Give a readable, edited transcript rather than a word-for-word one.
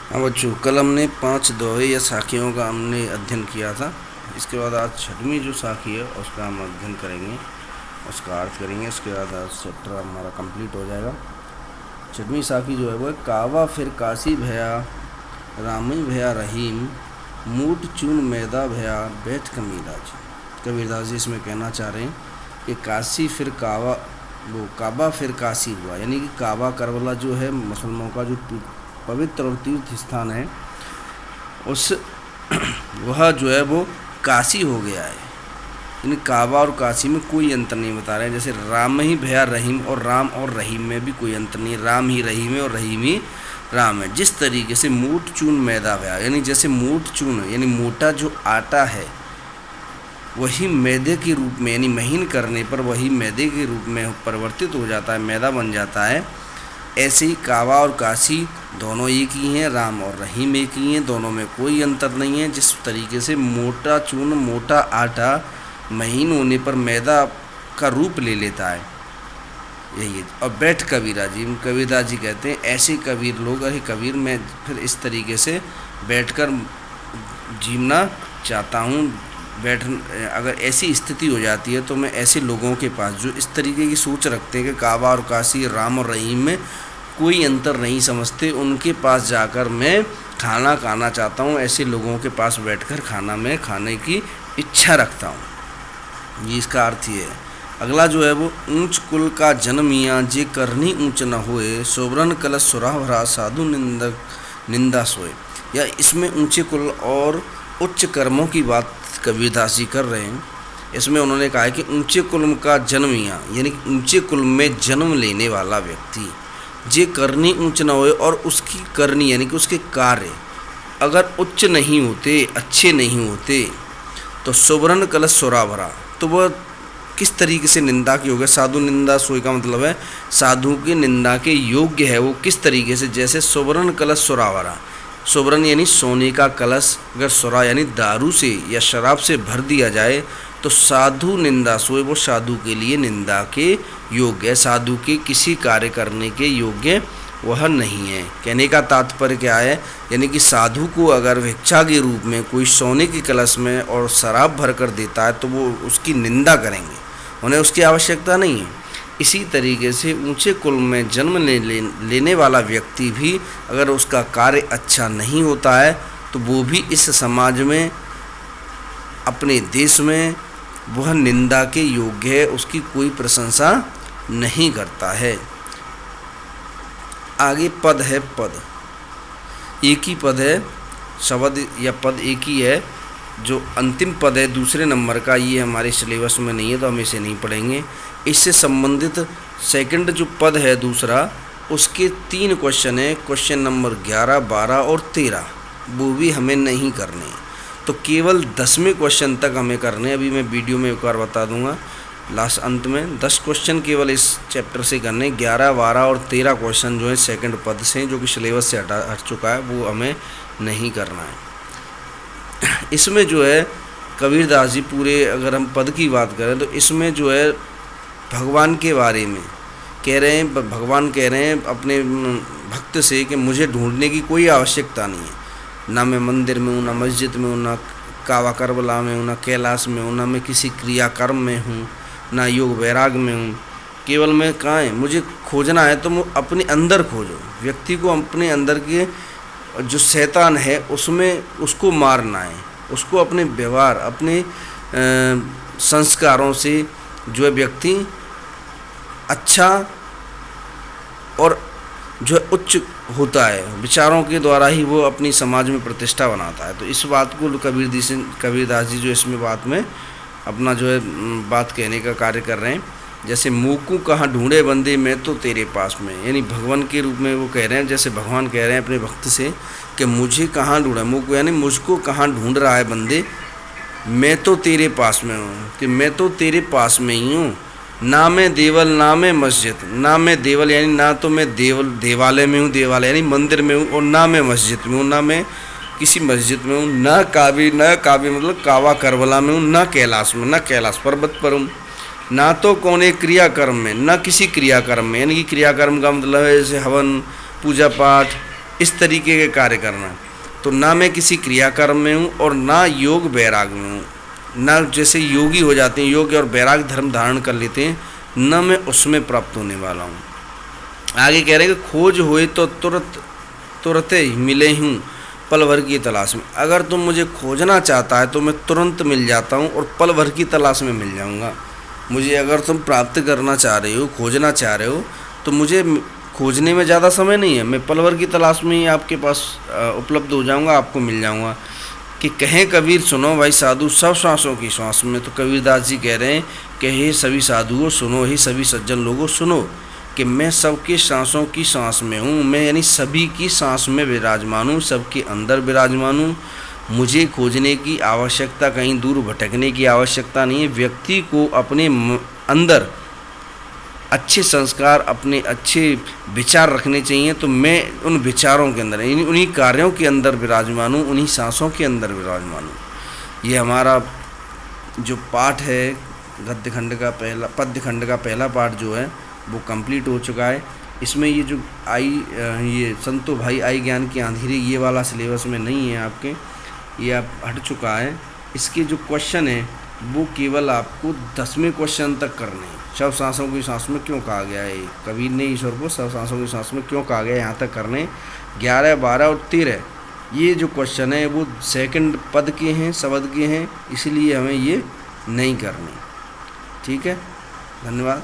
हाँ बच्चों, कल हमने 5 दोहे या साखियों का हमने अध्ययन किया था। इसके बाद आज छठवीं जो साखी है उसका हम अध्ययन करेंगे, उसका अर्थ करेंगे। इसके बाद आज चैप्टर हमारा कंप्लीट हो जाएगा। छठवीं साखी जो है वो है कावा फिर काशी भया, रामी भया रहीम, मूठ चून मैदा भया, बैठ कबीरदास जी। कबीरदास जी इसमें कहना चाह रहे हैं कि काशी फिर कावा, वो काबा फिर काशी हुआ, यानी कि काबा करबला जो है मुसलमानों का जो पवित्र और तीर्थ स्थान है, उस वह जो है वो काशी हो गया है। यानी काबा और काशी में कोई अंतर नहीं बता रहे हैं। जैसे राम ही भया रहीम, और राम और रहीम में भी कोई अंतर नहीं। राम ही रहीम है और रहीम ही राम है। जिस तरीके से मूठ चून मैदा भया, यानी जैसे मूठ चून यानी मोटा जो आटा है वही मैदे के रूप में, यानी महीन करने पर वही मैदे के रूप में परिवर्तित हो जाता है, मैदा बन जाता है। ऐसे ही काबा और काशी दोनों एक ही हैं, राम और रहीम एक ही हैं, दोनों में कोई अंतर नहीं है। जिस तरीके से मोटा चून, मोटा आटा महीन होने पर मैदा का रूप ले लेता है, यही है। और बैठ कबीरदास जी, कबीरदास जी कहते हैं ऐसे कबीर लोग, अरे कबीर मैं फिर इस तरीके से बैठकर जीना चाहता हूँ। अगर ऐसी स्थिति हो जाती है तो मैं ऐसे लोगों के पास जो इस तरीके की सोच रखते हैं कि काबा और काशी, राम और रहीम में कोई अंतर नहीं समझते, उनके पास जाकर मैं खाना खाना चाहता हूँ। ऐसे लोगों के पास बैठकर खाना मैं खाने की इच्छा रखता हूँ। ये इसका अर्थ ये है। अगला जो है वो ऊंच कुल का जन्मिया, जे करनी ऊंच न होए, सोबरन कलश सुरा भरा, साधु निंदा सोए। या इसमें ऊंचे कुल और उच्च कर्मों की बात कबीरदास जी कर रहे हैं। इसमें उन्होंने कहा है कि ऊंचे कुल का जन्मिया, यानी ऊंचे कुल में जन्म लेने वाला व्यक्ति, जे करनी ऊंच न होए, और उसकी करनी यानी कि उसके कार्य अगर उच्च नहीं होते, अच्छे नहीं होते, तो सुवर्ण कलश सुरा भरा, तो वह किस तरीके से निंदा की होगा। साधु निंदा सोई का मतलब है साधु की निंदा के योग्य है वो किस तरीके से। जैसे सुवर्ण कलश सुरा भरा, सुवर्ण यानी सोने का कलश, अगर सुरा यानी दारू से या शराब से भर दिया जाए तो साधु निंदा सोए, वो साधु के लिए निंदा के योग्य है, साधु के किसी कार्य करने के योग्य वह नहीं है। कहने का तात्पर्य क्या है, यानी कि साधु को अगर भिक्षा के रूप में कोई सोने के कलश में और शराब भर कर देता है तो वो उसकी निंदा करेंगे, उन्हें उसकी आवश्यकता नहीं है। इसी तरीके से ऊंचे कुल में जन्म लेने वाला व्यक्ति भी अगर उसका कार्य अच्छा नहीं होता है तो वो भी इस समाज में, अपने देश में वह निंदा के योग्य है, उसकी कोई प्रशंसा नहीं करता है। आगे पद है, पद एक ही पद है, शब्द या पद एक ही है। जो अंतिम पद है दूसरे नंबर का, ये हमारे सिलेबस में नहीं है तो हम इसे नहीं पढ़ेंगे। इससे संबंधित सेकंड जो पद है दूसरा, उसके 3 क्वेश्चन है, क्वेश्चन नंबर 11, 12 और 13, वो भी हमें नहीं करने, तो केवल 10वें क्वेश्चन तक हमें करने। अभी मैं वीडियो में एक बार बता दूंगा लास्ट अंत में 10 क्वेश्चन केवल इस चैप्टर से करने। 11, 12 और 13 क्वेश्चन जो है सेकंड पद से, जो कि सिलेबस से हट चुका है, वो हमें नहीं करना है। इसमें जो है कबीरदास जी पूरे, अगर हम पद की बात करें तो इसमें जो है भगवान के बारे में कह रहे हैं। भगवान कह रहे हैं अपने भक्त से कि मुझे ढूंढने की कोई आवश्यकता नहीं है, ना मैं मंदिर में हूँ, ना मस्जिद में हूँ, ना काबा करबला में हूँ, ना कैलाश में हूँ, ना मैं किसी क्रियाकर्म में हूँ, ना योग वैराग में हूँ। केवल मैं कहाँ है, मुझे खोजना है तो अपने अंदर खोजो। व्यक्ति को अपने अंदर के जो शैतान है उसमें उसको मारना है, उसको अपने व्यवहार, अपने संस्कारों से जो है व्यक्ति अच्छा और जो है उच्च होता है, विचारों के द्वारा ही वो अपनी समाज में प्रतिष्ठा बनाता है। तो इस बात को कबीरदास जी जो इसमें बात में अपना जो है बात कहने का कार्य कर रहे हैं। जैसे मोकू कहाँ ढूंढे बंदे, मैं तो तेरे पास में, यानी भगवान के रूप में वो कह रहे हैं। जैसे भगवान कह रहे हैं अपने भक्त से कि मुझे कहाँ ढूंढा, मोकू यानी मुझको कहाँ ढूंढ रहा है बंदे, मैं तो तेरे पास में हूँ, कि मैं तो तेरे पास में ही हूँ। ना मैं देवल, ना मैं मस्जिद, ना मैं देवल यानी ना तो मैं देवालय में हूँ, देवालय यानी मंदिर में हूँ, और ना मैं मस्जिद में हूँ, ना मैं किसी मस्जिद में हूँ, ना काबी मतलब काबा करबला में हूँ, ना कैलाश में, ना कैलाश पर्वत पर हूँ, ना तो कौन क्रियाकर्म में, ना किसी क्रियाकर्म में। यानी कि क्रियाकर्म का मतलब है जैसे हवन, पूजा पाठ, इस तरीके के कार्य करना। तो ना मैं किसी क्रियाकर्म में हूँ और ना योग वैराग में हूँ, ना जैसे योगी हो जाते हैं, योग और वैराग धर्म धारण कर लेते हैं, ना मैं उसमें प्राप्त होने वाला हूँ। आगे कह रहे हैं कि खोज हुए तो तुरंत ही मिले हूँ पल भर की तलाश में। अगर तुम मुझे खोजना चाहता है तो मैं तुरंत मिल जाता हूँ और पल भर की तलाश में मिल जाऊँगा। मुझे अगर तुम प्राप्त करना चाह रहे हो, खोजना चाह रहे हो, तो मुझे खोजने में ज़्यादा समय नहीं है, मैं पल भर की तलाश में ही आपके पास उपलब्ध हो जाऊँगा, आपको मिल जाऊँगा। कि कहें कबीर सुनो भाई साधु सब सांसों की सांस में। तो कबीरदास जी कह रहे हैं कि हे सभी साधुओं सुनो, हे सभी सज्जन लोगों सुनो, कि मैं सबके सांसों की सांस में हूँ। मैं यानी सभी की सांस में विराजमान हूँ, सबके अंदर विराजमान हूँ। मुझे खोजने की आवश्यकता, कहीं दूर भटकने की आवश्यकता नहीं है। व्यक्ति को अपने अंदर अच्छे संस्कार, अपने अच्छे विचार रखने चाहिए। तो मैं उन विचारों के अंदर, उन्हीं कार्यों के अंदर विराजमान हूँ, उन्हीं सांसों के अंदर विराजमान हूँ। ये हमारा जो पाठ है गद्य खंड का पहला, पद्य खंड का पहला पाठ जो है वो कंप्लीट हो चुका है। इसमें ये जो ये संतो भाई आई ज्ञान की आंधेरी, ये वाला सिलेबस में नहीं है आपके, ये आप हट चुका है। इसके जो क्वेश्चन है वो केवल आपको 10वें क्वेश्चन तक करने हैं। सब सांसों की सांस में क्यों कहा गया है, कबीर ने ईश्वर को सब सांसों की सांस में क्यों कहा गया है, यहाँ तक करने 11, 12 और 13। ये जो क्वेश्चन है वो सेकंड पद के हैं, शब्द के हैं, इसलिए हमें ये नहीं करने। ठीक है, धन्यवाद।